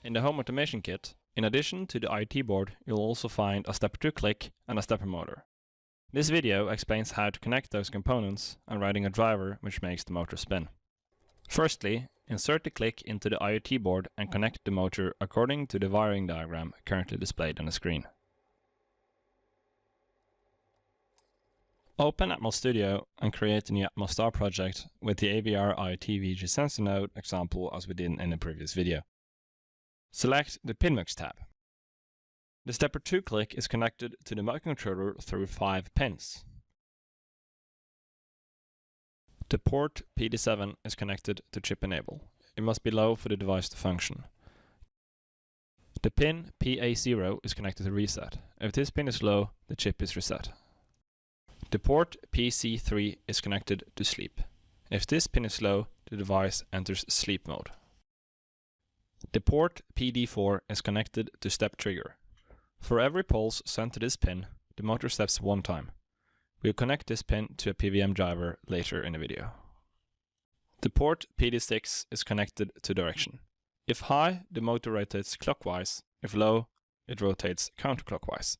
In the home automation kit, in addition to the IoT board, you'll also find a stepper 2 click and a stepper motor. This video explains how to connect those components and writing a driver which makes the motor spin. Firstly, insert the click into the IoT board and connect the motor according to the wiring diagram currently displayed on the screen. Open Atmel Studio and create a new Atmel Star project with the AVR IoT VG sensor node example as we did in the previous video. Select the PinMux tab. The stepper 2 click is connected to the microcontroller through 5 pins. The port PD7 is connected to chip enable. It must be low for the device to function. The pin PA0 is connected to reset. If this pin is low, the chip is reset. The port PC3 is connected to sleep. If this pin is low, the device enters sleep mode. The port PD4 is connected to step trigger. For every pulse sent to this pin, the motor steps 1 time. We'll connect this pin to a PWM driver later in the video. The port PD6 is connected to direction. If high, the motor rotates clockwise. If low, it rotates counterclockwise.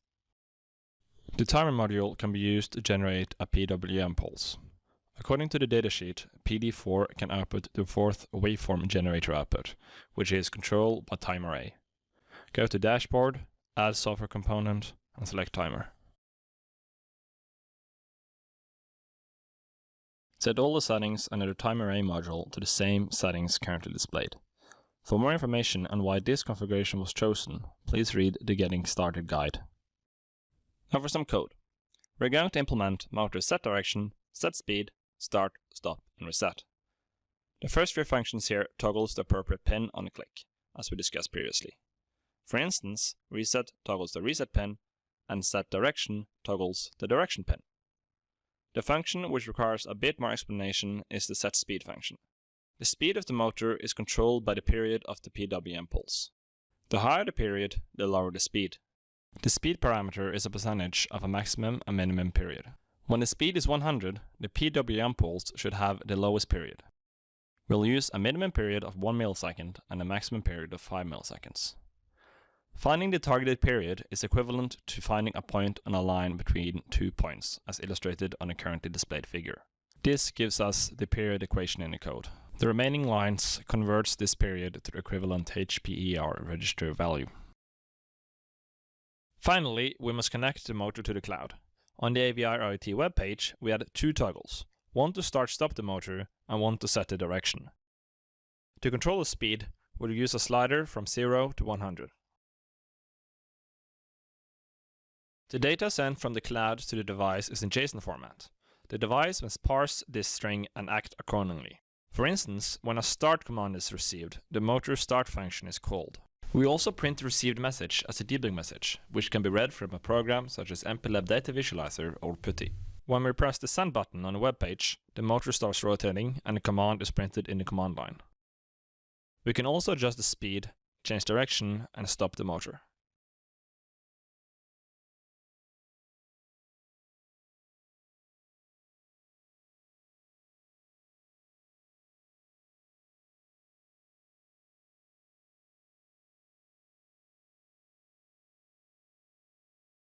The timer module can be used to generate a PWM pulse. According to the datasheet, PD4 can output the 4th waveform generator output, which is controlled by timer A. Go to Dashboard, add software component, and select timer. Set all the settings under the timer A module to the same settings currently displayed. For more information on why this configuration was chosen, please read the Getting Started guide. Now for some code. We're going to implement motor set direction, set speed, start, stop, and reset. The first 3 functions here toggles the appropriate pin on a click, as we discussed previously. For instance, reset toggles the reset pin, and set direction toggles the direction pin. The function which requires a bit more explanation is the set speed function. The speed of the motor is controlled by the period of the PWM pulse. The higher the period, the lower the speed. The speed parameter is a percentage of a maximum and minimum period. When the speed is 100, the PWM pulse should have the lowest period. We'll use a minimum period of 1 millisecond and a maximum period of 5 milliseconds. Finding the targeted period is equivalent to finding a point on a line between 2 points, as illustrated on the currently displayed figure. This gives us the period equation in the code. The remaining lines converts this period to the equivalent HPER register value. Finally, we must connect the motor to the cloud. On the AVR IoT webpage, we add 2 toggles, one to start-stop the motor and one to set the direction. To control the speed, we'll use a slider from 0 to 100. The data sent from the cloud to the device is in JSON format. The device must parse this string and act accordingly. For instance, when a start command is received, the motor start function is called. We also print the received message as a debug message, which can be read from a program such as MPLAB Data Visualizer or PuTTY. When we press the send button on the web page, the motor starts rotating and the command is printed in the command line. We can also adjust the speed, change direction, and stop the motor.